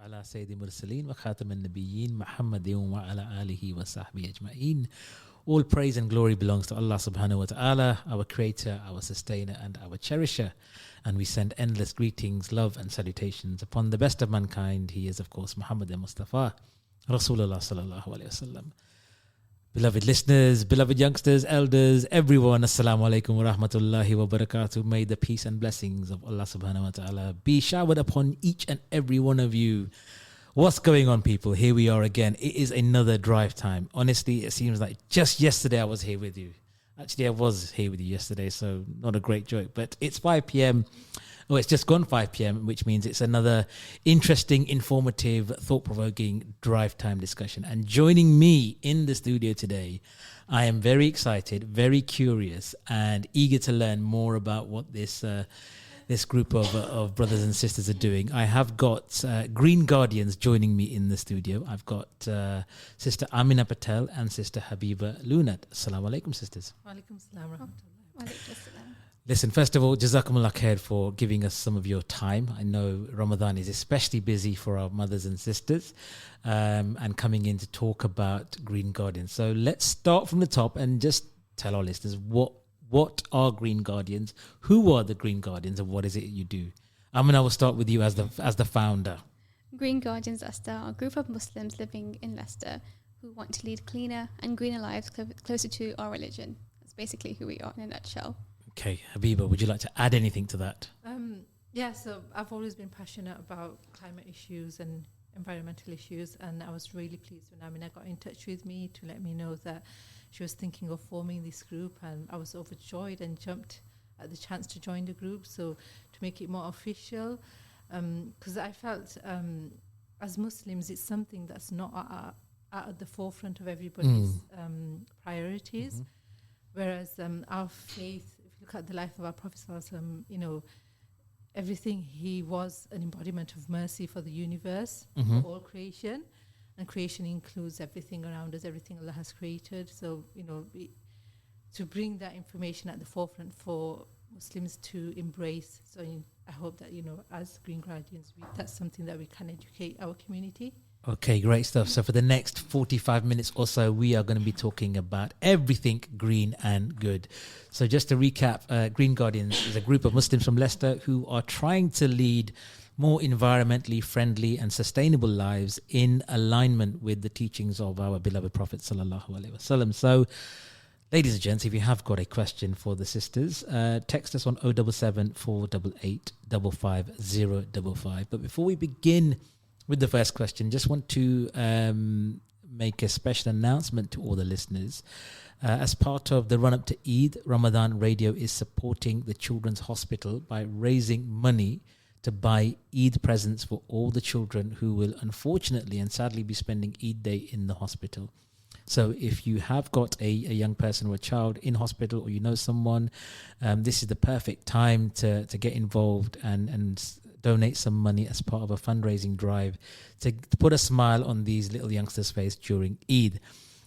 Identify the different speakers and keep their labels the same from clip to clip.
Speaker 1: على سيد المرسلين وخاتم النبيين محمد وعلى آله وصحبه أجمعين. All praise and glory belongs to Allah subhanahu wa ta'ala, our creator, our sustainer and our cherisher. And we send endless greetings, love and salutations upon the best of mankind. He is of course Muhammad al-Mustafa, Rasulullah sallallahu alayhi wasallam. Beloved listeners, beloved youngsters, elders, everyone, assalamu alaikum wa rahmatullahi wa barakatuh. May the peace and blessings of Allah subhanahu wa ta'ala be showered upon each and every one of you. What's going on, people? Here we are again. It is another drive time. Honestly, it seems like just yesterday I was here with you. Actually, I was here with you yesterday, so not a great joke. But it's 5 p.m. Oh, it's just gone 5 p.m., which means it's another interesting, informative, thought-provoking drive time discussion. And joining me in the studio today, I am very excited, very curious, and eager to learn more about what this group of brothers and sisters are doing. I have got Green Guardians joining me in the studio. I've got Sister Aamenah Patel and Sister Habibah Lunat. Assalamu alaikum, sisters.
Speaker 2: Wa alaikum salam wa rahmatullah.
Speaker 1: Listen, first of all, Jazakumullah khair for giving us some of your time. I know Ramadan is especially busy for our mothers and sisters and coming in to talk about Green Guardians. So let's start from the top and just tell our listeners what are Green Guardians, who are the Green Guardians, and what is it you do? I will start with you as the founder.
Speaker 3: Green Guardians Leicester are a group of Muslims living in Leicester who want to lead cleaner and greener lives closer to our religion. That's basically who we are in a nutshell.
Speaker 1: Okay, Habibah, would you like to add anything to that?
Speaker 2: So I've always been passionate about climate issues and environmental issues, and I was really pleased when Aamenah got in touch with me to let me know that she was thinking of forming this group, and I was overjoyed and jumped at the chance to join the group. So to make it more official, because I felt as Muslims it's something that's not at the forefront of everybody's priorities, whereas our faith, if you look at the life of our Prophet ﷺ, everything, he was an embodiment of mercy for the universe, for all creation. And creation includes everything around us, everything Allah has created. So, to bring that information at the forefront for Muslims to embrace. So I hope that, as Green Guardians, that's something that we can educate our community.
Speaker 1: Okay, great stuff. So for the next 45 minutes or so, we are going to be talking about everything green and good. So just to recap, Green Guardians is a group of Muslims from Leicester who are trying to lead more environmentally friendly and sustainable lives in alignment with the teachings of our beloved Prophet sallallahu alaihi wasallam. So, ladies and gents, if you have got a question for the sisters, text us on 077 488 55055. But before we begin with the first question, just want to make a special announcement to all the listeners. As part of the run-up to Eid, Ramadan Radio is supporting the Children's Hospital by raising money to buy Eid presents for all the children who will unfortunately and sadly be spending Eid day in the hospital. So if you have got a young person or a child in hospital, or you know someone, this is the perfect time to get involved and donate some money as part of a fundraising drive to put a smile on these little youngsters' face during Eid.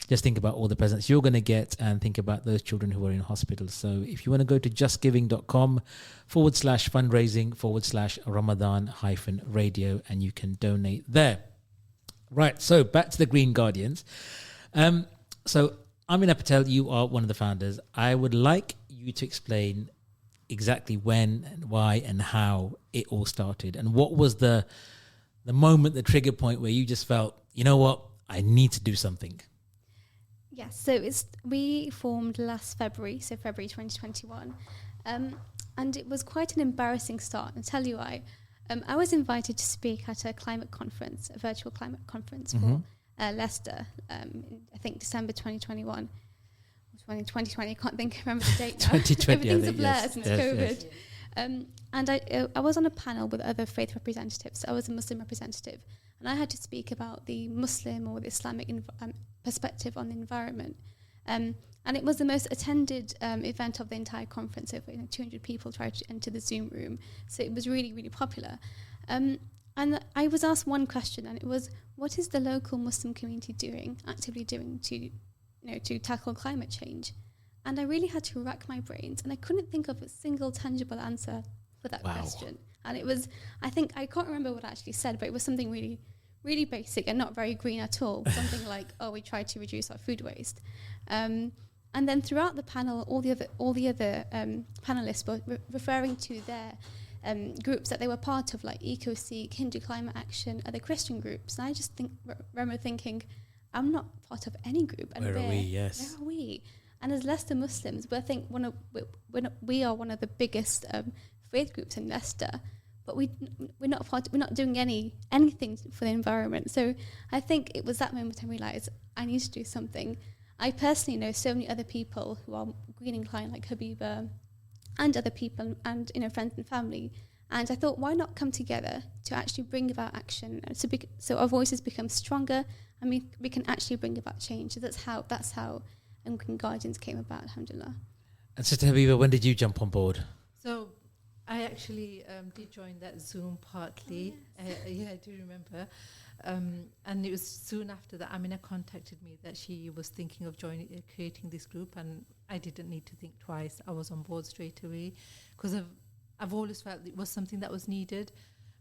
Speaker 1: Just think about all the presents you're going to get and think about those children who are in hospital. So if you want to go to justgiving.com/fundraising/Ramadan-radio and you can donate there. Right, so back to the Green Guardians. So Aamenah Patel, you are one of the founders. I would like you to explain exactly when and why and how it all started. And what was the moment, the trigger point where you just felt, you know what, I need to do something?
Speaker 3: Yes, so we formed last February, so February 2021, and it was quite an embarrassing start. I'll tell you why. I was invited to speak at a climate conference, a virtual climate conference for Leicester, in, I think December 2021. 2020, I can't remember the date now.
Speaker 1: 2020,
Speaker 3: Everything's a blur since COVID.
Speaker 1: Yes.
Speaker 3: And I was on a panel with other faith representatives. I was a Muslim representative, and I had to speak about the Muslim or the Islamic perspective on the environment. And it was the most attended event of the entire conference. Over 200 people tried to enter the Zoom room, so it was really, really popular. And I was asked one question, and it was, what is the local Muslim community actively doing to tackle climate change? And I really had to rack my brains, and I couldn't think of a single tangible answer. for that
Speaker 1: Wow.
Speaker 3: question. And it was, I think, I can't remember what I actually said, but it was something really, really basic and not very green at all. Something like, oh, we try to reduce our food waste. And then throughout the panel, all the other panelists were referring to their groups that they were part of, like EcoSeek, Hindu Climate Action, other Christian groups. And I just remember thinking, I'm not part of any group. And
Speaker 1: Where are we? Yes.
Speaker 3: Where are we? And as Leicester Muslims, we are one of the biggest faith groups in Leicester, but we're not doing anything for the environment. So I think it was that moment I realised I need to do something. I personally know so many other people who are green inclined, like Habibah, and other people, and friends and family. And I thought, why not come together to actually bring about action, so our voices become stronger, and we can actually bring about change. So that's how Green Guardians came about, alhamdulillah.
Speaker 1: And Sister Habibah, when did you jump on board?
Speaker 2: So I actually did join that Zoom partly.
Speaker 3: Oh, yes.
Speaker 2: I do remember. And it was soon after that Aamenah contacted me that she was thinking of creating this group, and I didn't need to think twice. I was on board straight away because I've always felt it was something that was needed,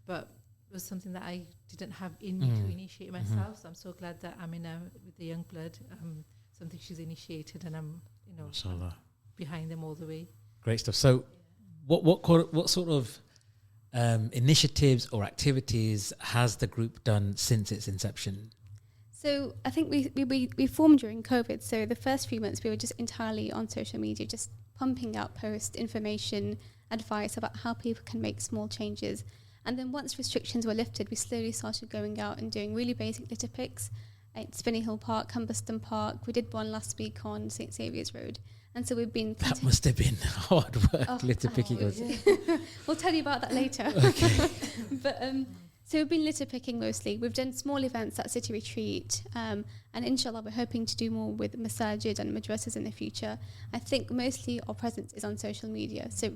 Speaker 2: but it was something that I didn't have in me to initiate myself. So I'm so glad that Aamenah, with the young blood, something she's initiated, and I'm
Speaker 1: Mashallah.
Speaker 2: behind them all the way.
Speaker 1: Great stuff. So what sort of initiatives or activities has the group done since its inception?
Speaker 3: So I think we formed during COVID. So the first few months we were just entirely on social media, just pumping out posts, information, advice about how people can make small changes. And then once restrictions were lifted, we slowly started going out and doing really basic litter picks at Spinney Hill Park, Humberston Park. We did one last week on St Saviour's Road. And so we've been...
Speaker 1: That must have been hard work, litter picking.
Speaker 3: We'll tell you about that later.
Speaker 1: Okay.
Speaker 3: But so we've been litter picking mostly. We've done small events at City Retreat, and inshallah we're hoping to do more with masajid and madrasas in the future. I think mostly our presence is on social media, so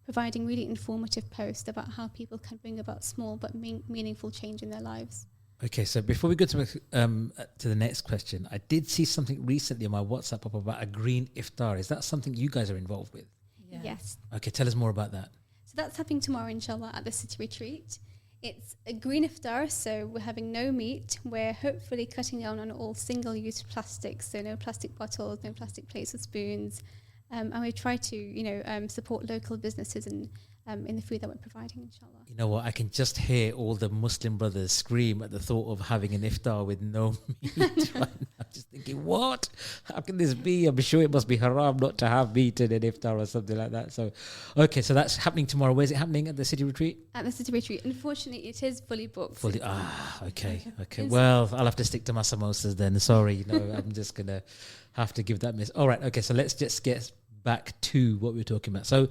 Speaker 3: providing really informative posts about how people can bring about small but meaningful change in their lives.
Speaker 1: Okay, so before we go to the next question, I did see something recently on my WhatsApp up about a green iftar. Is that something you guys are involved with?
Speaker 2: Yeah.
Speaker 3: Yes.
Speaker 1: Okay, tell us more about that.
Speaker 3: So that's happening tomorrow, inshallah, at the City Retreat. It's a green iftar, so we're having no meat. We're hopefully cutting down on all single-use plastics, so no plastic bottles, no plastic plates or spoons. And we try to, support local businesses and in the food that we're providing, inshallah.
Speaker 1: You know what? I can just hear all the Muslim brothers scream at the thought of having an iftar with no meat right now. I'm just thinking, what? How can this be? I'm sure it must be haram not to have meat in an iftar or something like that. So, okay, so that's happening tomorrow. Where's it happening? At the City Retreat?
Speaker 3: At the City Retreat. Unfortunately, it is fully booked.
Speaker 1: Okay. Well, I'll have to stick to my samosas then. Sorry, I'm just going to have to give that miss. All right, okay, so let's just get back to what we were talking about. So,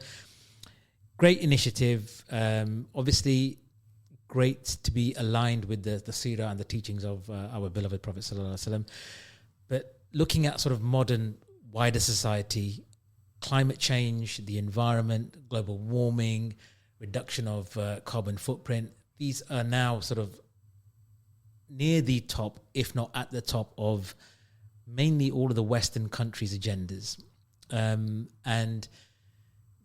Speaker 1: great initiative. Obviously, great to be aligned with the seerah and the teachings of our beloved Prophet sallallahu alaihi wasallam. But looking at sort of modern, wider society, climate change, the environment, global warming, reduction of carbon footprint, these are now sort of near the top, if not at the top of mainly all of the Western countries' agendas. And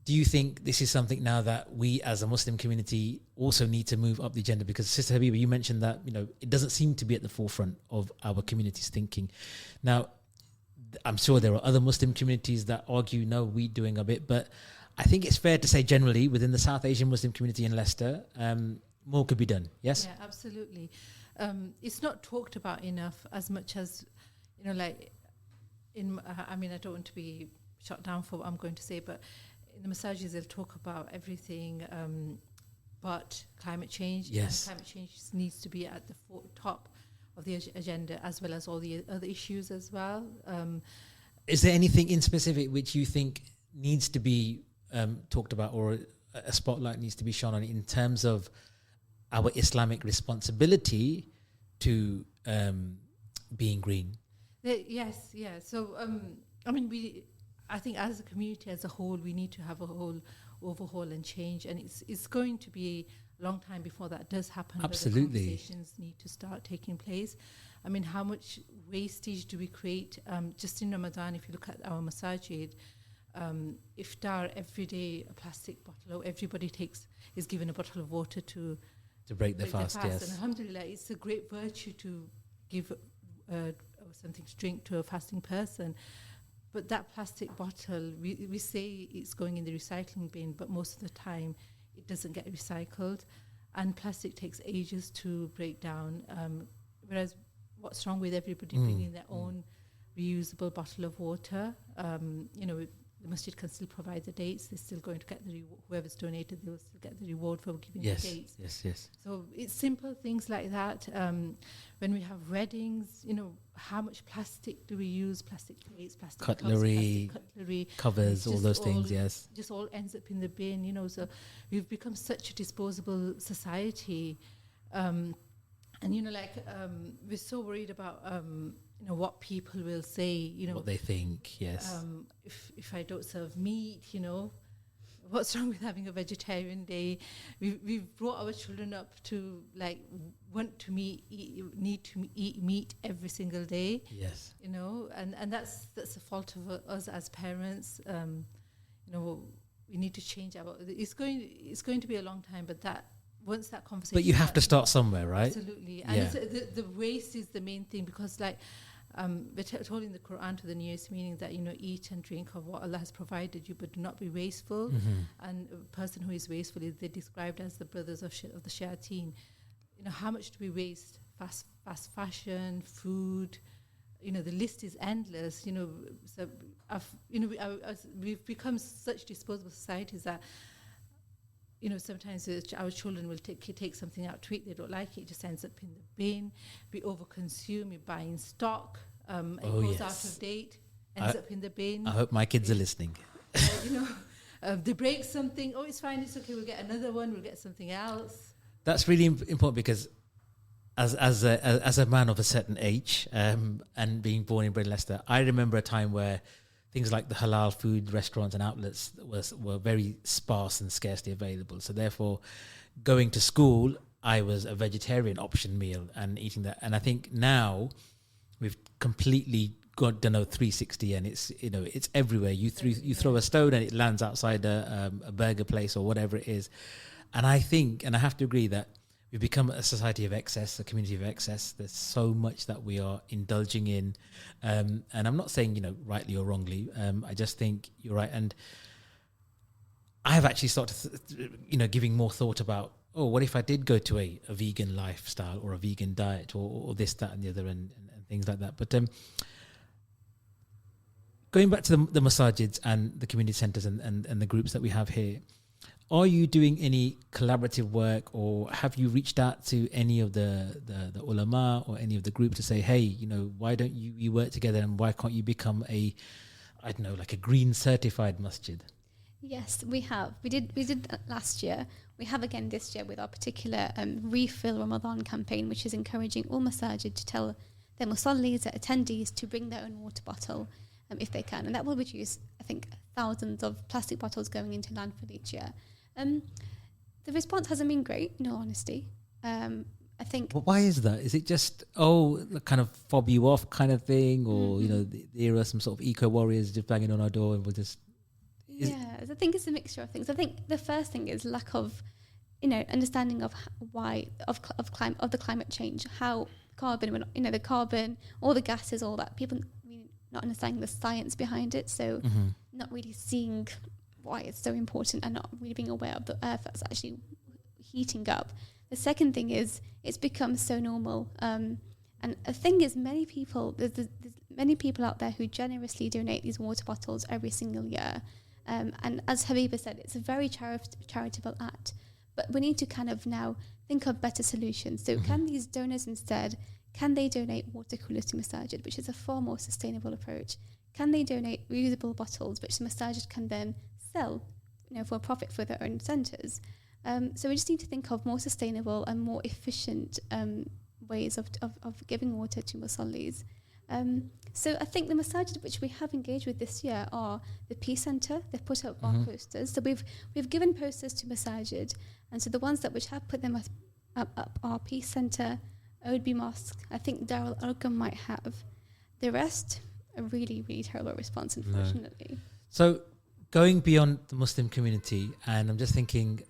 Speaker 1: do you think this is something now that we as a Muslim community also need to move up the agenda? Because Sister Habibah, you mentioned that, it doesn't seem to be at the forefront of our community's thinking. Now, I'm sure there are other Muslim communities that argue, no, we're doing a bit, but I think it's fair to say generally within the South Asian Muslim community in Leicester, more could be done. Yes?
Speaker 2: Yeah, absolutely. It's not talked about enough as much as, I don't want to be shut down for what I'm going to say, but in the massages they'll talk about everything but climate change.
Speaker 1: Yes.
Speaker 2: And climate change needs to be at the top of the agenda, as well as all the other issues as well.
Speaker 1: Is there anything in specific which you think needs to be talked about, or a spotlight needs to be shone on in terms of our Islamic responsibility to being green?
Speaker 2: Yes, yeah. So, I think as a community as a whole, we need to have a whole overhaul and change, and it's going to be a long time before that does happen.
Speaker 1: Absolutely.
Speaker 2: But the conversations need to start taking place. How much wastage do we create just in Ramadan? If you look at our masajid, iftar every day, a plastic bottle, or everybody is given a bottle of water to
Speaker 1: break the fast. Yes.
Speaker 2: And alhamdulillah, it's a great virtue to give something to drink to a fasting person. But that plastic bottle, we say it's going in the recycling bin, but most of the time it doesn't get recycled, and plastic takes ages to break down. Whereas what's wrong with everybody bringing their own reusable bottle of water? The masjid can still provide the dates. They're still going to get whoever's donated, they will still get the reward for giving the dates.
Speaker 1: Yes.
Speaker 2: So it's simple things like that. When we have weddings, how much plastic do we use? Plastic plates, plastic
Speaker 1: cutlery,
Speaker 2: cups, plastic cutlery,
Speaker 1: covers, all those things. Yes,
Speaker 2: just all ends up in the bin. So we've become such a disposable society, and we're so worried about what people will say,
Speaker 1: what they think. Yes.
Speaker 2: If I don't serve meat, what's wrong with having a vegetarian day? We've brought our children up to need to eat meat every single day.
Speaker 1: Yes.
Speaker 2: And that's the fault of us as parents. We need to change it's going to be a long time, but once that conversation.
Speaker 1: But you have to start somewhere, right?
Speaker 2: Absolutely. And the waste is the main thing, because we're told in the Quran to the nearest meaning that eat and drink of what Allah has provided you, but do not be wasteful. And a person who is wasteful they're described as the brothers of the shayateen. How much do we waste? Fast fashion, food. The list is endless. So we've become such disposable societies that sometimes our children will take something out to eat, they don't like it just ends up in the bin. We overconsume, we buy in stock, it goes out of date, ends up in the bin.
Speaker 1: I hope my kids are listening.
Speaker 2: They break something, it's fine, it's okay, we'll get another one, we'll get something else.
Speaker 1: That's really important, because as a man of a certain age, and being born and bred in Leicester, I remember a time where things like the halal food restaurants and outlets were very sparse and scarcely available. So therefore, going to school, I was a vegetarian option meal and eating that. And I think now we've completely done a 360, and it's everywhere. You throw a stone and it lands outside a burger place or whatever it is. And I think, and I have to agree, that we've become a society of excess, a community of excess. There's so much that we are indulging in. And I'm not saying, rightly or wrongly. I just think you're right. And I've actually started, giving more thought about, what if I did go to a vegan lifestyle or a vegan diet or this, that, and the other, and things like that. But going back to the masajids and the community centres and the groups that we have here, are you doing any collaborative work, or have you reached out to any of the ulama or any of the group to say, hey, why don't you work together, and why can't you become a green certified masjid?
Speaker 3: Yes, we have. We did that last year. We have again this year with our particular Refill Ramadan campaign, which is encouraging all masajid to tell their musallis, their attendees, to bring their own water bottle if they can. And that will reduce, I think, thousands of plastic bottles going into landfill each year. The response hasn't been great, in all honesty. I think.
Speaker 1: But why is that? Is it just kind of fob you off kind of thing, or there are some sort of eco warriors just banging on our door and we'll just?
Speaker 3: I think it's a mixture of things. I think the first thing is lack of, understanding of why of the climate change, how carbon, the carbon, all the gases, all that. People not understanding the science behind it, so not really seeing why it's so important, and not really being aware of the earth that's actually heating up. The second thing is it's become so normal, and the thing is, there's many people out there who generously donate these water bottles every single year, and as Habibah said, it's a very charitable act, but we need to kind of now think of better solutions. So can these donors instead, can they donate water coolers to masajid, which is a far more sustainable approach? Can they donate reusable bottles, which the masajid can then sell, for a profit for their own centres? So we just need to think of more sustainable and more efficient ways of giving water to musallis. So I think the masajid which we have engaged with this year are the Peace Centre. They've put up our posters. So we've given posters to masajid, and so the ones which have put them up are Peace Centre, Oadby Mosque. I think Darul Arqam might have. The rest, a really, really terrible response, unfortunately.
Speaker 1: No. So going beyond the Muslim community, and I'm just thinking,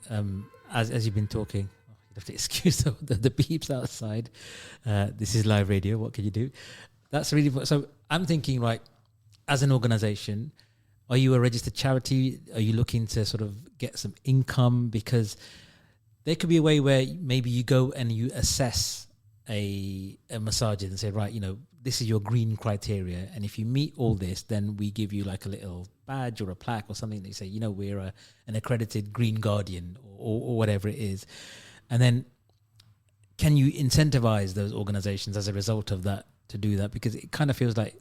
Speaker 1: as you've been talking, you have to excuse the beeps outside. This is live radio. What can you do? That's really so. I'm thinking, like, as an organisation, are you a registered charity? Are you looking to sort of get some income? Because there could be a way where maybe you go and you assess a masajid and say, right, this is your green criteria, and if you meet all this, then we give you like a little badge or a plaque or something that you say, we're an accredited green guardian or whatever it is. And then can you incentivize those organizations as a result of that to do that? Because it kind of feels like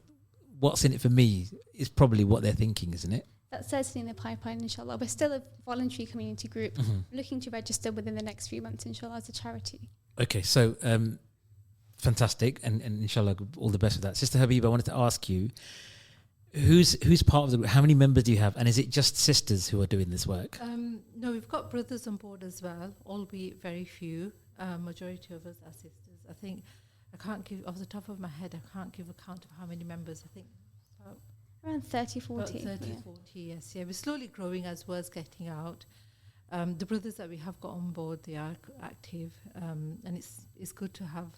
Speaker 1: what's in it for me is probably what they're thinking, isn't it?
Speaker 3: That's certainly in the pipeline, inshallah. We're still a voluntary community group looking to register within the next few months, inshallah, as a charity.
Speaker 1: Okay, so fantastic, and inshallah, all the best with that. Sister Habibah, I wanted to ask you, who's part of the group? How many members do you have? And is it just sisters who are doing this work?
Speaker 2: No, we've got brothers on board as well, albeit very few. Majority of us are sisters. I think, I can't give, off the top of my head, I can't give a count of how many members. I think about
Speaker 3: around 30, 40.
Speaker 2: About 30, 40, yes. Yeah, we're slowly growing as word's getting out. The brothers that we have got on board, they are active, and it's good to have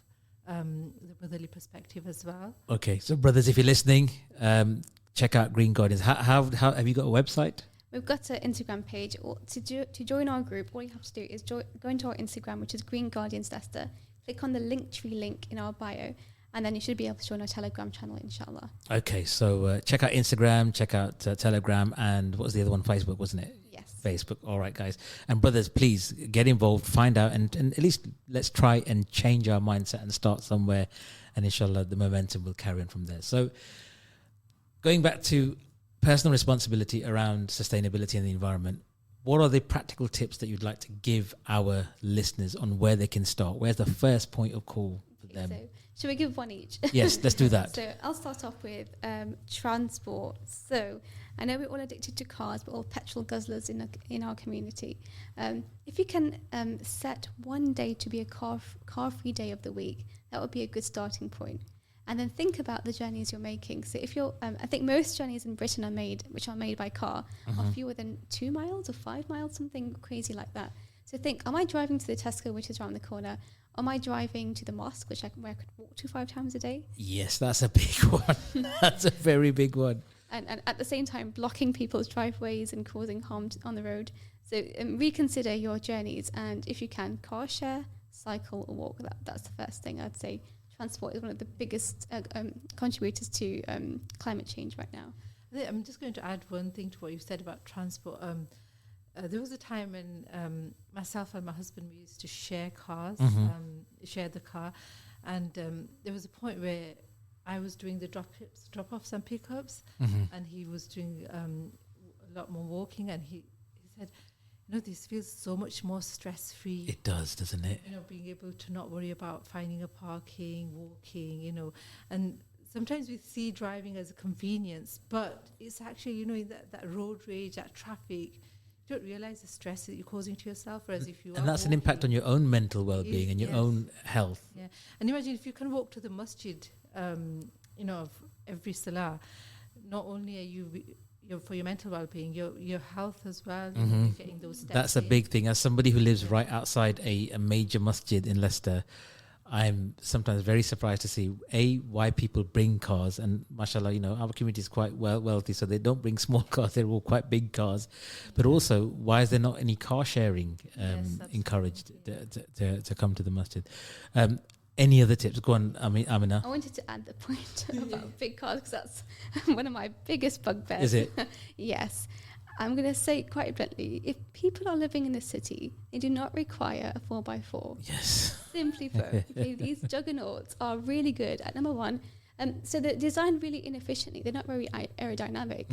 Speaker 2: the brotherly perspective as well.
Speaker 1: Okay, so brothers, if you're listening, check out Green Guardians. How have you got a website?
Speaker 3: We've got an Instagram page. Or to join our group, all you have to do is go into our Instagram, which is Green Guardians Leicester. Click on the Linktree link in our bio, and then you should be able to join our Telegram channel, inshallah.
Speaker 1: Okay, so check out Instagram, check out Telegram, and what was the other one? Facebook, wasn't it?
Speaker 3: Yes.
Speaker 1: Facebook. All right, guys. And brothers, please get involved, find out, and at least let's try and change our mindset and start somewhere, and inshallah the momentum will carry on from there. So going back to personal responsibility around sustainability and the environment, what are the practical tips that you'd like to give our listeners on where they can start? Where's the first point of call for them?
Speaker 3: So should we give one each?
Speaker 1: Yes, let's do that.
Speaker 3: So I'll start off with transport. So I know we're all addicted to cars, but all petrol guzzlers in our community. If you can set one day to be a car-free day of the week, that would be a good starting point. And then think about the journeys you're making. So if you're, I think most journeys in Britain which are made by car, are fewer than 2 miles or 5 miles, something crazy like that. So think, am I driving to the Tesco, which is around the corner? Am I driving to the mosque, where I could walk to 5 times a day?
Speaker 1: Yes, that's a big one. That's a very big one.
Speaker 3: And at the same time, blocking people's driveways and causing harm on the road. So reconsider your journeys. And if you can, car share, cycle or walk. That's the first thing I'd say. Transport is one of the biggest contributors to climate change right now.
Speaker 2: I'm just going to add one thing to what you said about transport. There was a time when myself and my husband, we used to share cars, share the car. And there was a point where I was doing the drop-offs and pickups, and he was doing a lot more walking. And he said, this feels so much more stress-free.
Speaker 1: It does, doesn't it?
Speaker 2: Being able to not worry about finding a parking, walking, and sometimes we see driving as a convenience, but it's actually, that road rage, that traffic, you don't realize the stress that you're causing to yourself, whereas if you
Speaker 1: and that's an impact on your own mental well-being and your own health.
Speaker 2: Yeah, and imagine if you can walk to the masjid, of every salah, not only are you for your mental well-being, your health as well, you're getting those steps.
Speaker 1: That's a big thing. As somebody who lives right outside a major masjid in Leicester, I'm sometimes very surprised to see why people bring cars, and mashallah, our community is quite wealthy, so they don't bring small cars, they're all quite big cars. But also, why is there not any car sharing encouraged to come to the masjid? Any other tips? Go on, Aamenah.
Speaker 3: I wanted to add the point about big cars, because that's one of my biggest bugbears.
Speaker 1: Is it?
Speaker 3: Yes. I'm going to say quite bluntly, if people are living in the city, they do not require a 4x4.
Speaker 1: Yes.
Speaker 3: Simply put, okay, these juggernauts are really good at, number one, so they're designed really inefficiently. They're not very aerodynamic.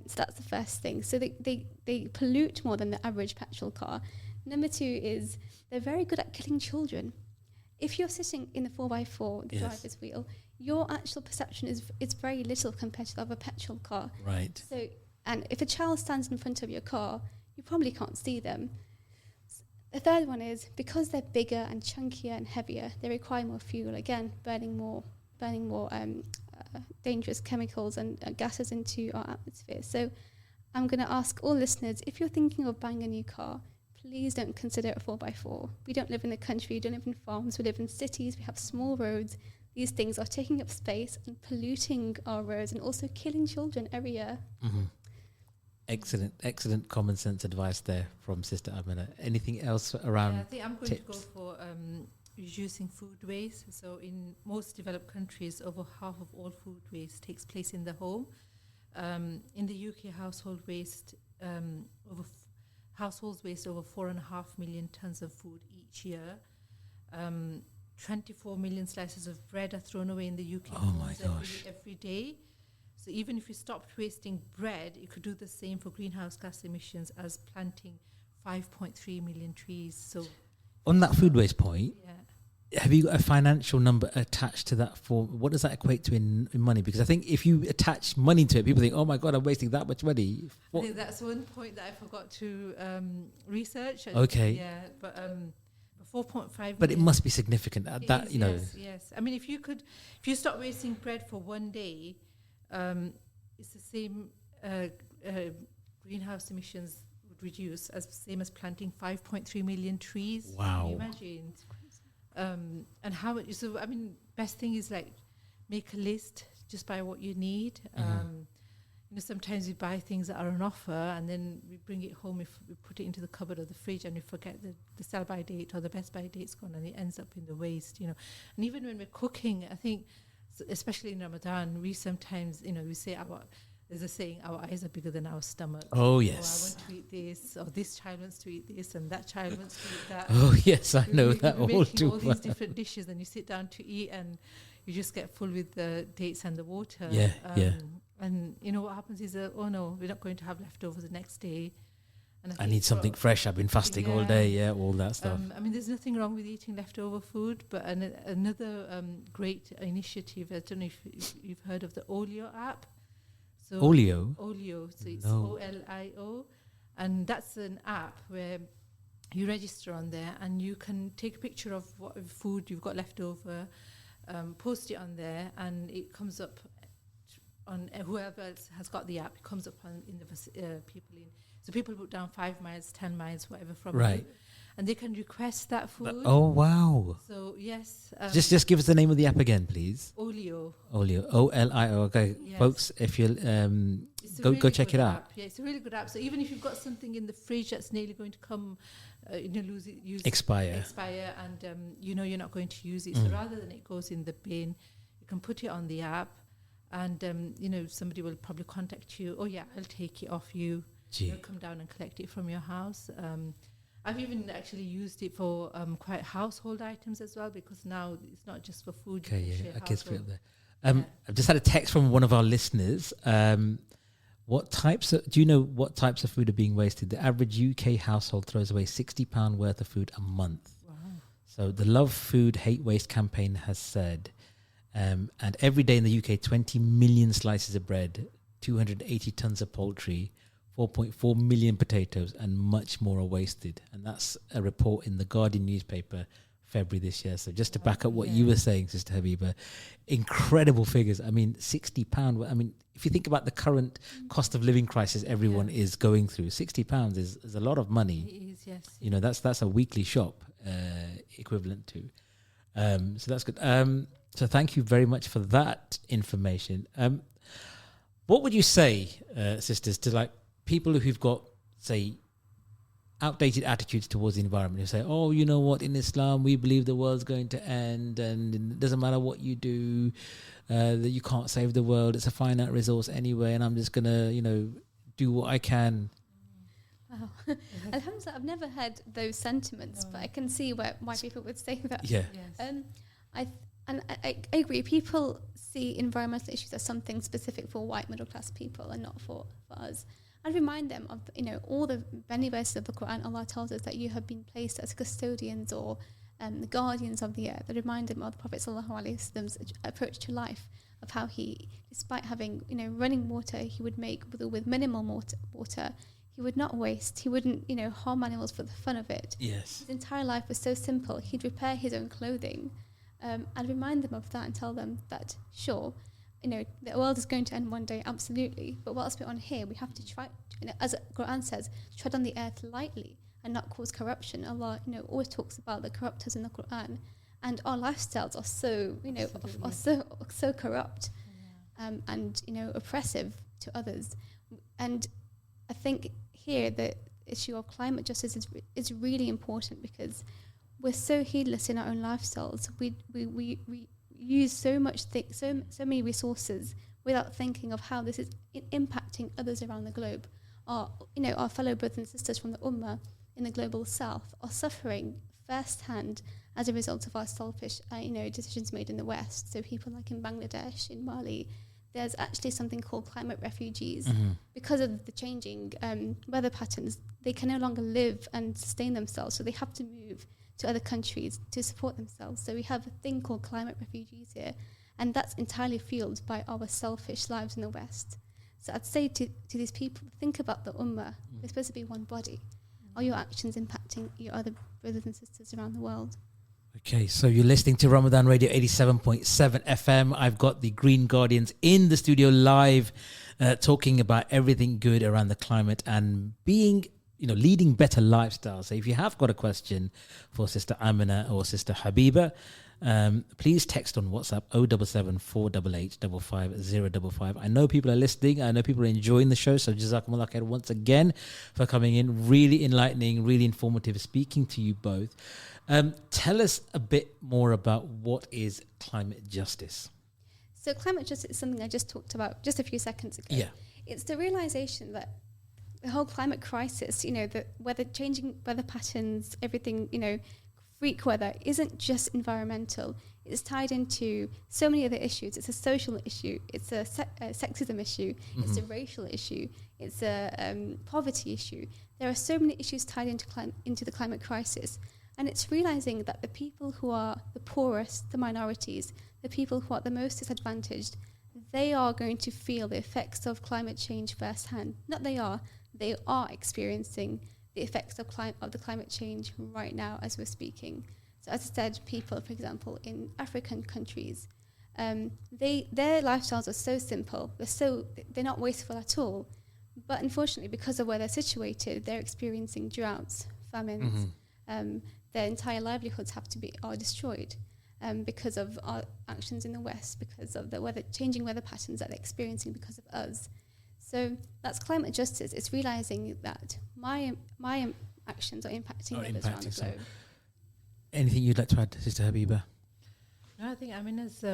Speaker 3: So that's the first thing. So they pollute more than the average petrol car. Number two is they're very good at killing children. If you're sitting in the 4x4, the driver's wheel, your actual perception is very little compared to the other petrol car.
Speaker 1: Right.
Speaker 3: So, and if a child stands in front of your car, you probably can't see them. The third one is, because they're bigger and chunkier and heavier, they require more fuel. Again, burning more dangerous chemicals and gases into our atmosphere. So I'm going to ask all listeners, if you're thinking of buying a new car, please don't consider a 4x4. We don't live in the country, we don't live in farms, we live in cities, we have small roads. These things are taking up space and polluting our roads and also killing children every year.
Speaker 1: Mm-hmm. Excellent common sense advice there from Sister Aamenah. Anything else around
Speaker 2: I think I'm going
Speaker 1: tips?
Speaker 2: to go for reducing food waste. So in most developed countries, over half of all food waste takes place in the home. In the UK, households waste over 4.5 million tons of food each year. 24 million slices of bread are thrown away in the UK
Speaker 1: Oh my gosh.
Speaker 2: every day. So even if you stopped wasting bread, you could do the same for greenhouse gas emissions as planting 5.3 million trees. So
Speaker 1: On that food waste point,
Speaker 2: yeah.
Speaker 1: have you got a financial number attached to that? For what does that equate to in money? Because I think if you attach money to it, people think, oh my God, I'm wasting that much money.
Speaker 2: I think that's one point that I forgot to research.
Speaker 1: Okay.
Speaker 2: Yeah, but 4.5.
Speaker 1: But it must be significant. That
Speaker 2: is,
Speaker 1: you know.
Speaker 2: Yes. I mean, if you stop wasting bread for one day, it's the same greenhouse emissions would reduce as same as planting 5.3 million trees.
Speaker 1: Wow.
Speaker 2: Can you imagine? And how much? So I mean, best thing is like make a list, just buy what you need. You know, sometimes we buy things that are on offer and then we bring it home, if we put it into the cupboard or the fridge and we forget the sell-by date or the best-by date's gone and it ends up in the waste, you know. And even when we're cooking, I think, especially in Ramadan, we sometimes, you know, we say there's a saying, our eyes are bigger than our stomach.
Speaker 1: Oh,
Speaker 2: Or
Speaker 1: yes.
Speaker 2: I want to eat this, or this child wants to eat this, and that child wants to eat that.
Speaker 1: Oh, yes, I know
Speaker 2: We're
Speaker 1: that all
Speaker 2: making
Speaker 1: too
Speaker 2: all
Speaker 1: well.
Speaker 2: these different dishes, and you sit down to eat, and you just get full with the dates and the water.
Speaker 1: Yeah, yeah.
Speaker 2: And you know what happens is, oh no, we're not going to have leftovers the next day. And
Speaker 1: I
Speaker 2: think
Speaker 1: need something fresh. I've been fasting all day. Yeah, all that stuff.
Speaker 2: I mean, there's nothing wrong with eating leftover food, but another great initiative, I don't know if you've heard of the Olio app. So
Speaker 1: Olio?
Speaker 2: Olio, so it's
Speaker 1: No.
Speaker 2: OLIO. And that's an app where you register on there and you can take a picture of what food you've got left over, post it on there, and it comes up on whoever else has got the app. It comes up on in the people in. So people put down 5 miles, 10 miles, whatever from
Speaker 1: Right.
Speaker 2: you, and they can request that food.
Speaker 1: Oh, wow.
Speaker 2: So yes,
Speaker 1: Just give us the name of the app again, please.
Speaker 2: Olio.
Speaker 1: Olio. Olio. Okay,
Speaker 2: Yes.
Speaker 1: folks, if you'll
Speaker 2: It's a
Speaker 1: go
Speaker 2: really
Speaker 1: check
Speaker 2: good
Speaker 1: it out.
Speaker 2: app. Yeah, it's a really good app. So even if you've got something in the fridge that's nearly going to come,
Speaker 1: Expire.
Speaker 2: and you know you're not going to use it. So rather than it goes in the bin, you can put it on the app, and you know somebody will probably contact you. Oh yeah, I'll take it off you.
Speaker 1: Gee.
Speaker 2: They'll come down and collect it from your house. I've even actually used it for quite household items as well, because now it's not just for food.
Speaker 1: Okay,
Speaker 2: you can
Speaker 1: yeah,
Speaker 2: share
Speaker 1: I guess put it
Speaker 2: household.
Speaker 1: there.
Speaker 2: Yeah.
Speaker 1: I've just had a text from one of our listeners. Do you know what types of food are being wasted? The average UK household throws away £60 worth of food a month.
Speaker 2: Wow.
Speaker 1: So the Love Food Hate Waste campaign has said, and every day in the UK, 20 million slices of bread, 280 tons of poultry, 4.4 million potatoes, and much more are wasted. And that's a report in the Guardian newspaper, February this year. So just to back up what you were saying, Sister Habibah, incredible figures. I mean, £60. I mean, if you think about the current cost of living crisis everyone is going through, £60 is a lot of money.
Speaker 2: It is, yes.
Speaker 1: You know, that's a weekly shop equivalent to. So that's good. So thank you very much for that information. What would you say, sisters, to like people who've got, say, outdated attitudes towards the environment, who say, oh, you know what, in Islam we believe the world's going to end and it doesn't matter what you do, that you can't save the world, it's a finite resource anyway, and I'm just gonna, you know, do what I can.
Speaker 3: Wow. Alhamdulillah, I've never heard those sentiments, but I can see why people would say that.
Speaker 1: Yeah.
Speaker 2: Yes.
Speaker 3: I agree. People see environmental issues as something specific for white middle class people and not for us. And remind them of, you know, all the many verses of the Quran. Allah tells us that you have been placed as custodians or the guardians of the earth. They remind them of the Prophet ﷺ's approach to life, of how he, despite having, you know, running water, he would make wudu with minimal water. He would not waste. He wouldn't, you know, harm animals for the fun of it.
Speaker 1: Yes.
Speaker 3: His entire life was so simple. He'd repair his own clothing. And remind them of that and tell them that, sure, you know, the world is going to end one day, absolutely. But whilst we're on here, we have to try as the Quran says, tread on the earth lightly and not cause corruption. Allah, always talks about the corruptors in the Quran, and our lifestyles are so, so corrupt, and oppressive to others. And I think here the issue of climate justice is really important, because we're so heedless in our own lifestyles. We use so many resources without thinking of how this is impacting others around the globe. Our fellow brothers and sisters from the Ummah in the global south are suffering firsthand as a result of our selfish, decisions made in the West. So people like in Bangladesh, in Mali, there's actually something called climate refugees. Because of the changing weather patterns. They can no longer live and sustain themselves, so they have to move to other countries to support themselves. So we have a thing called climate refugees here, and that's entirely fueled by our selfish lives in the West. So I'd say to these people, think about the Ummah. We're supposed to be one body. Are your actions impacting your other brothers and sisters around the world?
Speaker 1: Okay, so you're listening to Ramadan Radio 87.7 FM. I've got the Green Guardians in the studio live, talking about everything good around the climate and being, leading better lifestyles. So if you have got a question for Sister Aamenah or Sister Habibah, please text on WhatsApp 077 488 55055. I know people are listening. I know people are enjoying the show. So Jazakumullah khair once again for coming in. Really enlightening, really informative, speaking to you both. Tell us a bit more about what is climate justice.
Speaker 3: So climate justice is something I just talked about just a few seconds ago.
Speaker 1: Yeah.
Speaker 3: It's the realization that the whole climate crisis, the changing weather patterns, everything, freak weather isn't just environmental. It's tied into so many other issues. It's a social issue. It's a sexism issue. It's a racial issue. It's a poverty issue. There are so many issues tied into the climate crisis. And it's realizing that the people who are the poorest, the minorities, the people who are the most disadvantaged, they are going to feel the effects of climate change firsthand. They are experiencing the effects of the climate change right now as we're speaking. So as I said, people, for example, in African countries, their lifestyles are so simple. They're not wasteful at all. But unfortunately, because of where they're situated, they're experiencing droughts, famines. Their entire livelihoods are destroyed because of our actions in the West, because of the changing weather patterns that they're experiencing because of us. So that's climate justice. It's realizing that my actions are impacting others around the globe.
Speaker 1: Anything you'd like to add, Sister Habibah?
Speaker 2: No, I think Aaminah's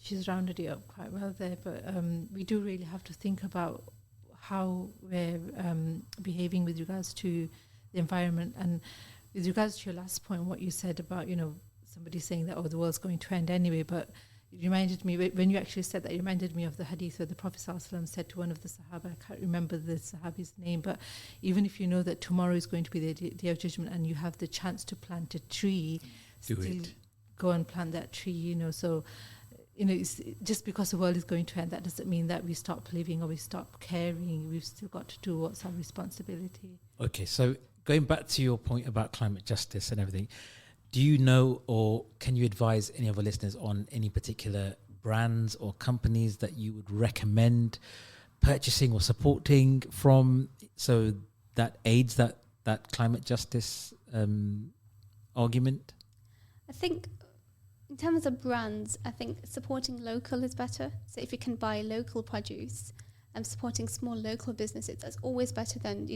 Speaker 2: she's rounded it up quite well there, but we do really have to think about how we're behaving with regards to the environment. And with regards to your last point, what you said about, somebody saying that, the world's going to end anyway, but it reminded me, when you actually said that, it reminded me of the hadith where the Prophet ﷺ said to one of the Sahaba, I can't remember the Sahabi's name, but even if you know that tomorrow is going to be the day of judgment and you have the chance to plant a tree, go and plant that tree, So, it's just because the world is going to end, that doesn't mean that we stop living or we stop caring. We've still got to do what's our responsibility.
Speaker 1: Okay, so going back to your point about climate justice and everything, do you know or can you advise any of our listeners on any particular brands or companies that you would recommend purchasing or supporting from, so that aids that climate justice argument?
Speaker 3: I think in terms of brands, I think supporting local is better. So if you can buy local produce and supporting small local businesses, that's always better than,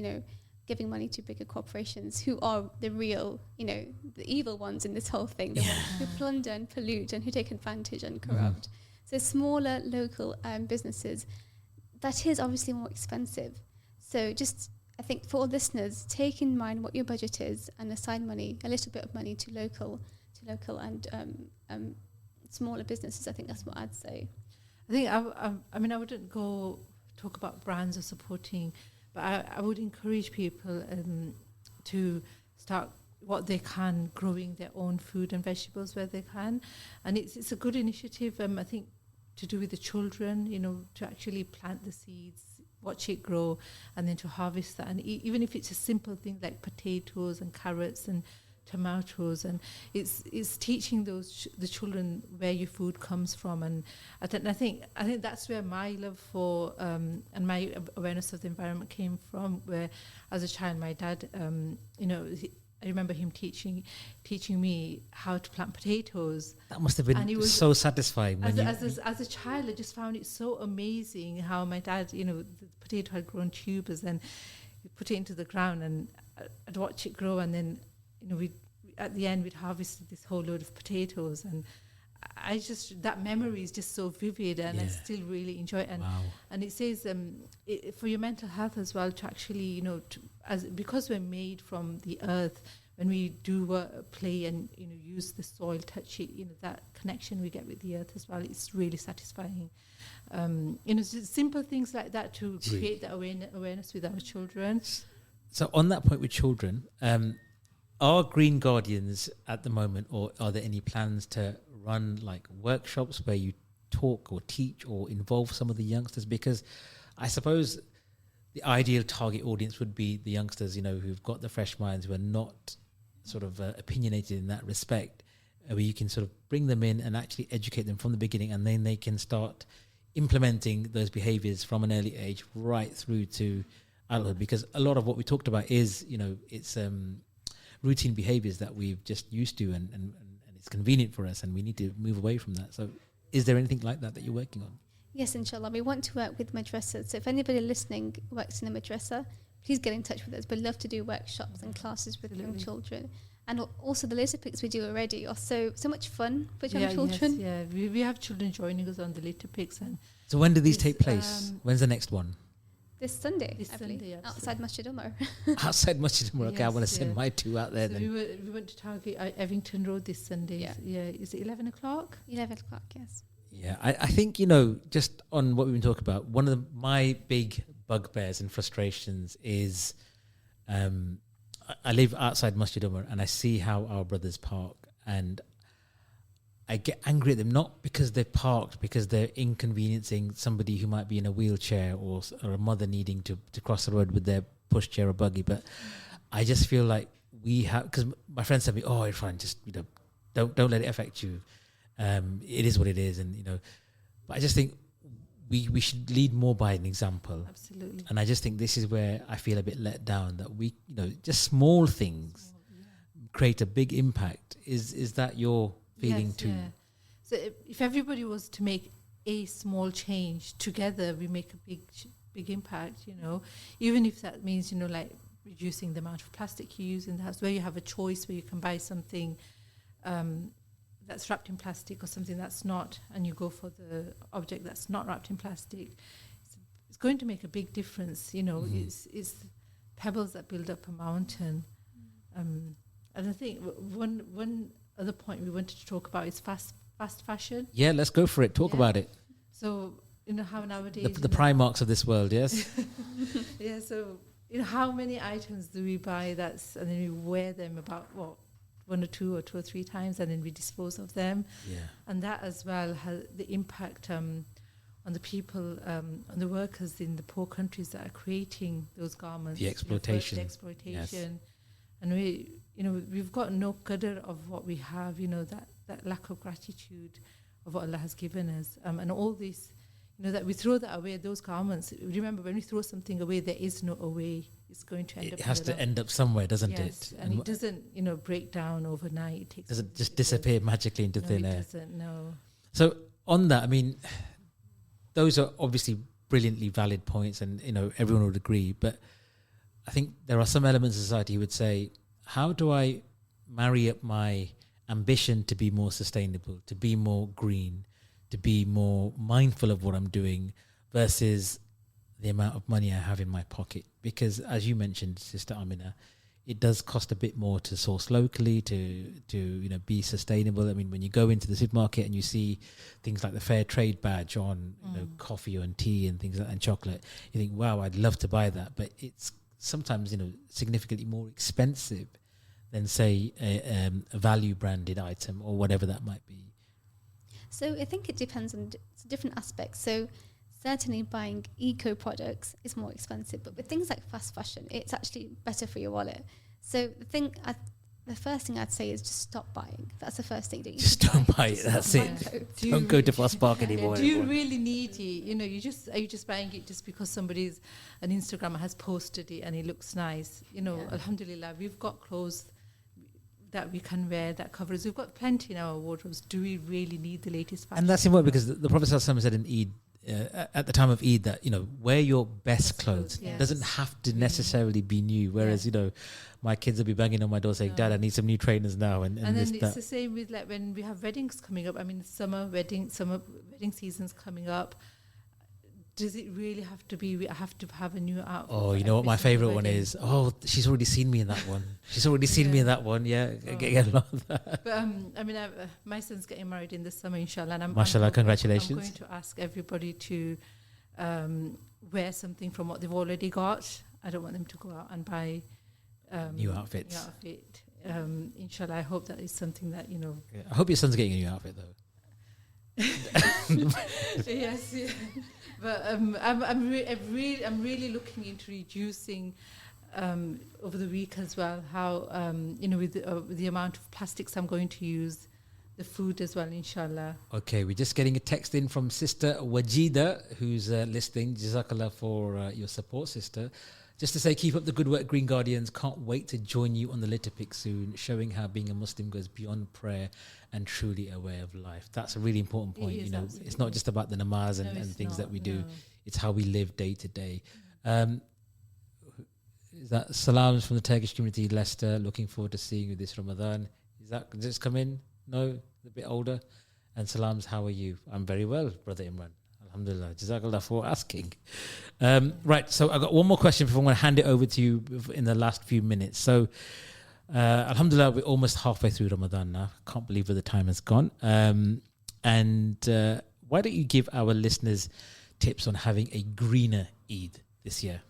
Speaker 3: giving money to bigger corporations who are the real, the evil ones in this whole thing, the ones who plunder and pollute and who take advantage and corrupt. So smaller local businesses, that is obviously more expensive. So just, I think for all listeners, take in mind what your budget is and assign money, a little bit of money to local and smaller businesses. I think that's what I'd say.
Speaker 2: I think, I wouldn't go talk about brands or supporting, but I would encourage people to start what they can, growing their own food and vegetables where they can. And it's a good initiative, I think, to do with the children, to actually plant the seeds, watch it grow, and then to harvest that. And even if it's a simple thing like potatoes and carrots, and tomatoes, and it's teaching the children where your food comes from. And I think that's where my love for and my awareness of the environment came from. Where as a child, my dad, I remember him teaching me how to plant potatoes.
Speaker 1: That must have been so satisfying.
Speaker 2: As a child, I just found it so amazing how my dad, the potato had grown tubers, and he put it into the ground, and I'd watch it grow, and then at the end we'd harvested this whole load of potatoes, and that memory is just so vivid, and I still really enjoy it. And it says for your mental health as well, to actually because we're made from the earth, when we do play and use the soil, touch it, that connection we get with the earth as well, it's really satisfying. Just simple things like that to create that awareness with our children.
Speaker 1: So on that point with children, are Green Guardians at the moment, or are there any plans to run like workshops where you talk or teach or involve some of the youngsters? Because I suppose the ideal target audience would be the youngsters, who've got the fresh minds, who are not sort of opinionated in that respect, where you can sort of bring them in and actually educate them from the beginning, and then they can start implementing those behaviors from an early age right through to adulthood. Because a lot of what we talked about is, it's routine behaviors that we've just used to, and it's convenient for us, and we need to move away from that. So is there anything like that you're working on?
Speaker 3: Yes, inshallah. We want to work with madrasas. So if anybody listening works in a madrasa, please get in touch with us. We'd love to do workshops and classes with young children. And also the litter picks we do already are so much fun for young children.
Speaker 2: Yes, we have children joining us on the litter picks. And
Speaker 1: so when do these take place? When's the next one?
Speaker 3: This Sunday,
Speaker 2: I believe,
Speaker 3: outside Masjid Umar.
Speaker 1: Outside Masjid Umar. Okay, I want to send my two out there.
Speaker 2: So
Speaker 1: then
Speaker 2: we went to target Evington Road this Sunday. Yeah. Is it 11 o'clock?
Speaker 3: 11 o'clock, yes.
Speaker 1: Yeah, I think, just on what we've been talking about, one of my big bugbears and frustrations is I live outside Masjid Umar, and I see how our brothers park, and I get angry at them, not because they're parked, because they're inconveniencing somebody who might be in a wheelchair, or a mother needing to cross the road with their pushchair or buggy. But I just feel like we have, because my friends tell me, "Oh, Irfhan, just don't let it affect you. It is what it is," and But I just think we should lead more by an example.
Speaker 2: Absolutely.
Speaker 1: And I just think this is where I feel a bit let down, that we, just small things create a big impact. Is that your feeling too?
Speaker 2: Yeah. So if everybody was to make a small change together, we make a big impact, even if that means, like reducing the amount of plastic you use in the house, where you have a choice, where you can buy something that's wrapped in plastic or something that's not, and you go for the object that's not wrapped in plastic. It's going to make a big difference. It's pebbles that build up a mountain. And I think one other point we wanted to talk about is fast fashion.
Speaker 1: Yeah, let's go for it. Talk about it.
Speaker 2: So how nowadays
Speaker 1: the Primarks of this world, yes.
Speaker 2: Yeah. So how many items do we buy and then we wear them about one or two or three times, and then we dispose of them.
Speaker 1: Yeah.
Speaker 2: And that as well has the impact on the people, on the workers in the poor countries that are creating those garments.
Speaker 1: The exploitation.
Speaker 2: Yes. And we've got no qadr of what we have, that lack of gratitude of what Allah has given us. And all this, that we throw that away, those garments. Remember, when we throw something away, there is no away. It's going to end up.
Speaker 1: It has to end up somewhere, doesn't
Speaker 2: it? And it doesn't, break down overnight. It
Speaker 1: does it just disappear magically into thin air?
Speaker 2: It doesn't, no.
Speaker 1: So on that, those are obviously brilliantly valid points, and everyone would agree. But I think there are some elements of society who would say, how do I marry up my ambition to be more sustainable, to be more green, to be more mindful of what I'm doing, versus the amount of money I have in my pocket? Because as you mentioned, Sister Aamenah, it does cost a bit more to source locally, to be sustainable. When you go into the supermarket and you see things like the fair trade badge on coffee and tea and things like that, and chocolate, you think, wow, I'd love to buy that, but it's sometimes significantly more expensive than, say, a value branded item or whatever that might be.
Speaker 3: So I think it depends on different aspects. So certainly buying eco products is more expensive, but with things like fast fashion, it's actually better for your wallet. So the thing the first thing I'd say is just stop buying. That's the first thing.
Speaker 1: Just don't buy it. That's it. Don't go to Foss Park anymore.
Speaker 2: Do you really need it? You know, are you just buying it just because an Instagrammer has posted it and it looks nice? You know, alhamdulillah, we've got clothes that we can wear that covers. We've got plenty in our wardrobes. Do we really need the latest fashion?
Speaker 1: And that's important because the Prophet ﷺ said in Eid, at the time of Eid, that, you know, wear your best clothes.
Speaker 2: Yes.
Speaker 1: It doesn't have to necessarily be new. Whereas, you know, my kids will be banging on my door saying, Dad, I need some new trainers now. And
Speaker 2: then
Speaker 1: this,
Speaker 2: it's
Speaker 1: that.
Speaker 2: the same with like when we have weddings coming up. I mean, summer wedding season's coming up. Does it really have to be? I have to have a new outfit.
Speaker 1: Oh, you know what my favorite one is? Oh, she's already seen me in that one. She's already seen me in that one. Yeah, get a lot of that.
Speaker 2: But I mean, my son's getting married in the summer, inshallah. And
Speaker 1: Mashallah, congratulations.
Speaker 2: I'm going to ask everybody to wear something from what they've already got. I don't want them to go out and buy
Speaker 1: new outfits.
Speaker 2: Inshallah, I hope that is something that, you know.
Speaker 1: Yeah, I hope your son's getting a new outfit though.
Speaker 2: Yes, yeah. But I'm really looking into reducing over the week as well. How you know, with the amount of plastics I'm going to use, the food as well, inshallah.
Speaker 1: Okay, we're just getting a text in from Sister Wajida, who's listening. Jazakallah for your support, sister. Just to say, keep up the good work, Green Guardians. Can't wait to join you on the litter pick soon, showing how being a Muslim goes beyond prayer and truly a way of life. That's a really important point. You know, it's not just about the namaz and things that we do. It's how we live day to day. Is that salams from the Turkish community, Leicester? Looking forward to seeing you this Ramadan. Is that just come in? No, a bit older. And salams, how are you? I'm very well, Brother Imran. Alhamdulillah. Jazakallah for asking. Right, so I got one more question before I'm going to hand it over to you in the last few minutes. So, Alhamdulillah, we're almost halfway through Ramadan now. Can't believe where the time has gone. And why don't you give our listeners tips on having a greener Eid this year?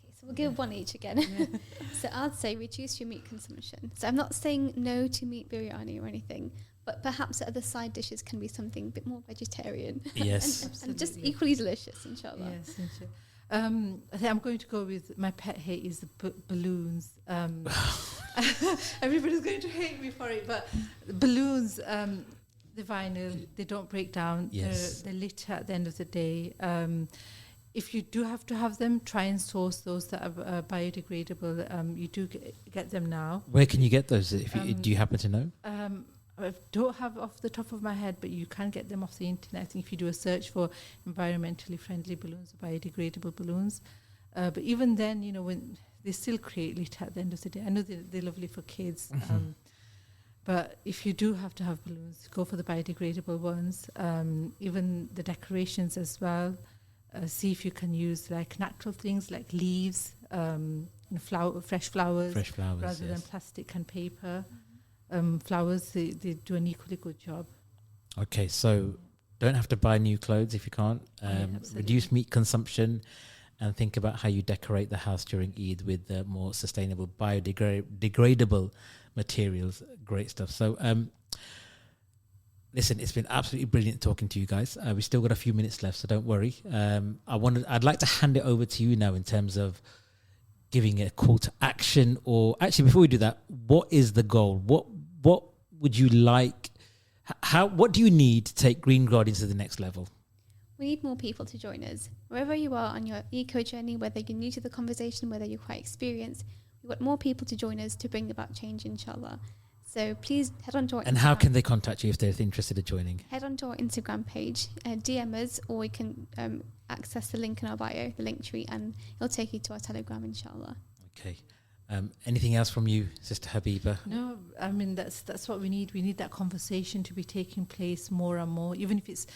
Speaker 3: Okay, so we'll give one each again. So I'd say reduce your meat consumption. So I'm not saying no to meat biryani or anything, but perhaps the other side dishes can be something a bit more vegetarian.
Speaker 1: Yes.
Speaker 3: and just equally delicious, inshallah.
Speaker 2: Yes, inshallah. I think I'm going to go with my pet hate is the balloons. Everybody's going to hate me for it, but balloons, the vinyl, they don't break down.
Speaker 1: Yes.
Speaker 2: They're lit at the end of the day. If you do have to have them, try and source those that are biodegradable. You do get them now.
Speaker 1: Where can you get those? Do you happen to know?
Speaker 2: I don't have off the top of my head, but you can get them off the internet. I think if you do a search for environmentally friendly balloons, biodegradable balloons. But even then, you know, when they still create litter at the end of the day. I know they're lovely for kids. But if you do have to have balloons, go for the biodegradable ones. Even the decorations as well. See if you can use like natural things like leaves, fresh flowers, rather than plastic and paper. Flowers, they do an equally good job.
Speaker 1: Okay, so don't have to buy new clothes if you can't. Reduce meat consumption and think about how you decorate the house during Eid with more sustainable biodegradable materials. Great stuff. So listen, it's been absolutely brilliant talking to you guys. We still got a few minutes left, so don't worry. I'd like to hand it over to you now in terms of giving a call to action, or actually before we do that, what is the goal? What would you like? What do you need to take Green Guardians to the next level?
Speaker 3: We need more people to join us. Wherever you are on your eco journey, whether you're new to the conversation, whether you're quite experienced, we want more people to join us to bring about change, inshallah. So please head on to our
Speaker 1: And how can they contact you if they're interested in joining?
Speaker 3: Head on to our Instagram page, DM us, or you can access the link in our bio, the link tree, and it'll take you to our Telegram, inshallah.
Speaker 1: Okay. Anything else from you, Sister Habibah?
Speaker 2: No, I mean, that's what we need. We need that conversation to be taking place more and more. Even if it's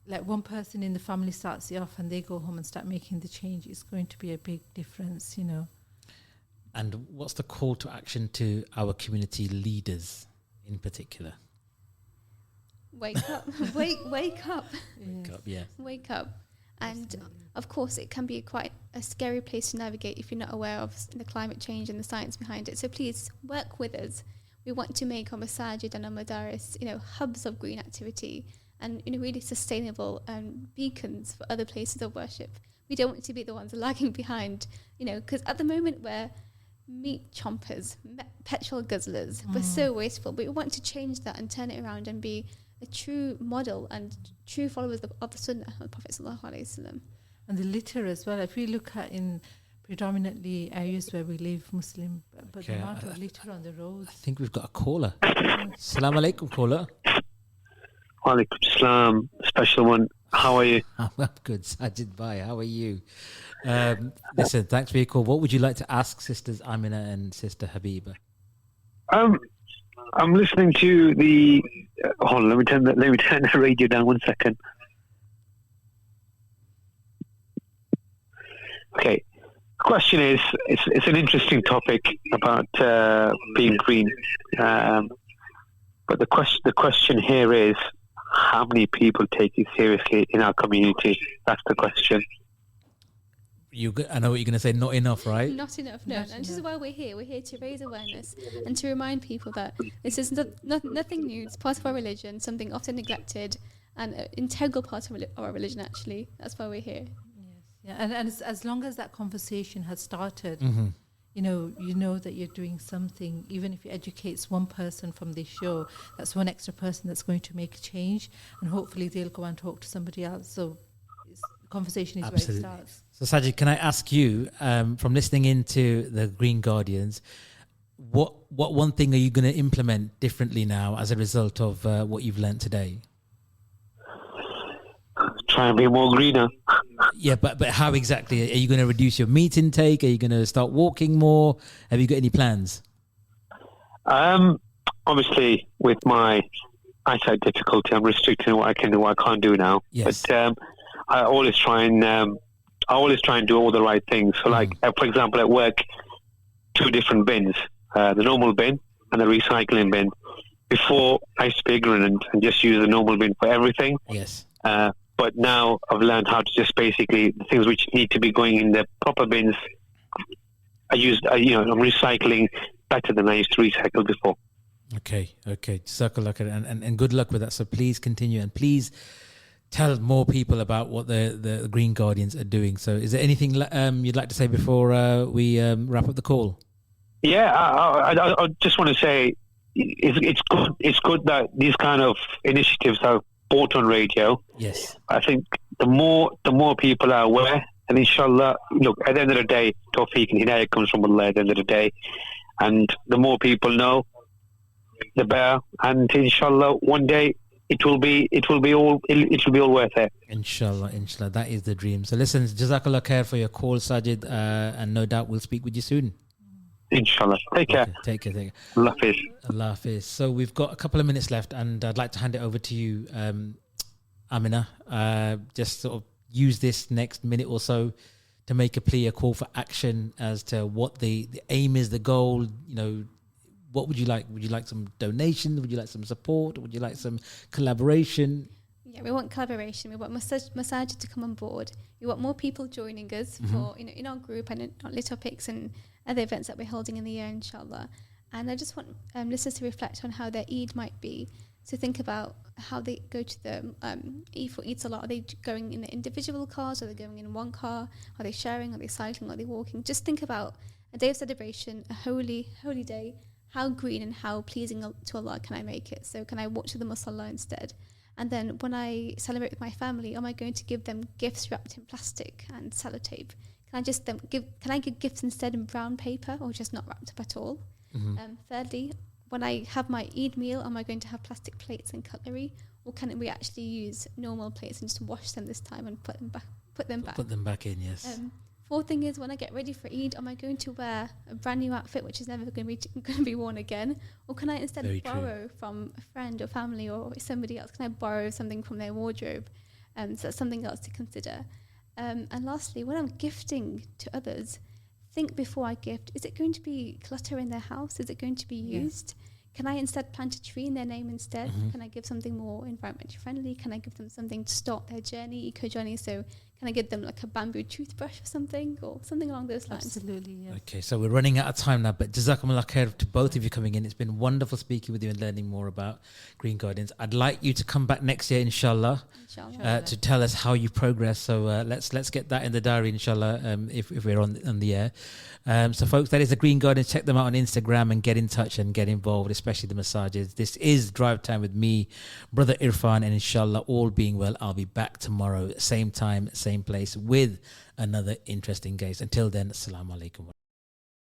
Speaker 2: like one person in the family starts it off and they go home and start making the change, it's going to be a big difference, you know.
Speaker 1: And what's the call to action to our community leaders in particular?
Speaker 3: Wake up. wake up.
Speaker 1: Wake up, yeah.
Speaker 3: Wake up. And of course, it can be quite a scary place to navigate if you're not aware of the climate change and the science behind it. So please work with us. We want to make our masajid and our madaris, you know, hubs of green activity and, you know, really sustainable beacons for other places of worship. We don't want to be the ones lagging behind, you know, because at the moment we're meat chompers, petrol guzzlers. We're so wasteful, but we want to change that and turn it around and be a true model and true followers of the Sunnah of the Prophet sallallahu alaihi wasallam.
Speaker 2: And the litter as well. If we look at in predominantly areas where we live Muslim, but the amount of litter on the roads.
Speaker 1: I think we've got a caller. Assalamu alaikum, caller.
Speaker 4: Walaikum salam, special one. How are you?
Speaker 1: I'm good, Sajid Bhai. How are you? Listen, thanks for your call. What would you like to ask Sisters Aamenah and Sister Habibah?
Speaker 4: I'm listening to the. Hold on, let me turn the radio down 1 second. Okay. Question is, it's an interesting topic about being green, but the question here is, how many people take it seriously in our community? That's the question.
Speaker 1: I know what you're going to say. Not enough, right?
Speaker 3: Not enough, no. And this is why we're here. We're here to raise awareness and to remind people that this is nothing new. It's part of our religion, something often neglected, and an integral part of our religion. Actually, that's why we're here.
Speaker 2: Yeah, and as long as that conversation has started, you know that you're doing something. Even if it educates one person from this show, that's one extra person that's going to make a change, and hopefully they'll go and talk to somebody else. So the conversation is
Speaker 1: Absolutely.
Speaker 2: where it starts.
Speaker 1: So Sajid, can I ask you, from listening into the Green Guardians, what one thing are you going to implement differently now as a result of what you've learnt today?
Speaker 4: Try and be more greener.
Speaker 1: Yeah, but how exactly? Are you going to reduce your meat intake? Are you going to start walking more? Have you got any plans?
Speaker 4: Obviously, with my eyesight difficulty, I'm restricting what I can do, what I can't do now.
Speaker 1: Yes.
Speaker 4: But I always try and do all the right things. So, like for example, at work, 2 different bins: the normal bin and the recycling bin. Before, I used to be ignorant and just use the normal bin for everything.
Speaker 1: Yes.
Speaker 4: But now I've learned how to just basically the things which need to be going in the proper bins. I'm recycling better than I used to recycle before.
Speaker 1: Okay. Circle luck and good luck with that. So please continue and please tell more people about what the Green Guardians are doing. So is there anything you'd like to say before we wrap up the call?
Speaker 4: Yeah, I just want to say it's good. It's good that these kind of initiatives are brought on radio.
Speaker 1: Yes.
Speaker 4: I think the more people are aware, and inshallah, look, at the end of the day, Tawfiq and Hidayah comes from Allah at the end of the day, and the more people know, the better, and inshallah, one day it will be all worth it. Inshallah,
Speaker 1: that is the dream. So listen, Jazakallah khair for your call, Sajid, and no doubt we'll speak with you soon.
Speaker 4: Inshallah. Take care.
Speaker 1: Take care.
Speaker 4: Allah Hafiz.
Speaker 1: Allah Hafiz. So we've got a couple of minutes left, and I'd like to hand it over to you, Aamenah. Just sort of use this next minute or so to make a plea, a call for action as to what the aim is, the goal. What would you like? Would you like some donations? Would you like some support? Would you like some collaboration?
Speaker 3: Yeah, we want collaboration. We want Masajid to come on board. We want more people joining us for in our group and in our little topics and other events that we're holding in the year, inshallah. And I just want listeners to reflect on how their Eid might be. So think about how they go to the Eid Salah. Are they going in the individual cars? Are they going in one car? Are they sharing? Are they cycling? Are they walking? Just think about a day of celebration, a holy day. How green and how pleasing to Allah can I make it? So can I walk to the Musalla instead? And then when I celebrate with my family, am I going to give them gifts wrapped in plastic and sellotape? Can I give gifts instead in brown paper or just not wrapped up at all? Thirdly, when I have my Eid meal, am I going to have plastic plates and cutlery, or can we actually use normal plates and just wash them this time and put them back?
Speaker 1: Put them back in, yes.
Speaker 3: Fourth thing is, when I get ready for Eid, am I going to wear a brand new outfit which is never going to be worn again, or can I instead borrow from a friend or family or somebody else? Can I borrow something from their wardrobe? So that's something else to consider. And lastly, when I'm gifting to others, think before I gift. Is it going to be clutter in their house? Is it going to be used? Can I instead plant a tree in their name instead? Can I give something more environmentally friendly? Can I give them something to start their journey, eco journey? So can I give them like a bamboo toothbrush or something along those lines?
Speaker 2: Absolutely, yes.
Speaker 1: Okay, so we're running out of time now, but Jazakumullah khair to both of you coming in. It's been wonderful speaking with you and learning more about Green Guardians. I'd like you to come back next year, inshallah, to tell us how you progress. So let's get that in the diary, inshallah, if we're on the air. So folks, that is the Green Guardians. Check them out on Instagram and get in touch and get involved, especially the massages. This is Drive Time with me, Brother Irfan, and inshallah, all being well, I'll be back tomorrow, same time, same place, with another interesting guest. Until then, assalamu alaikum.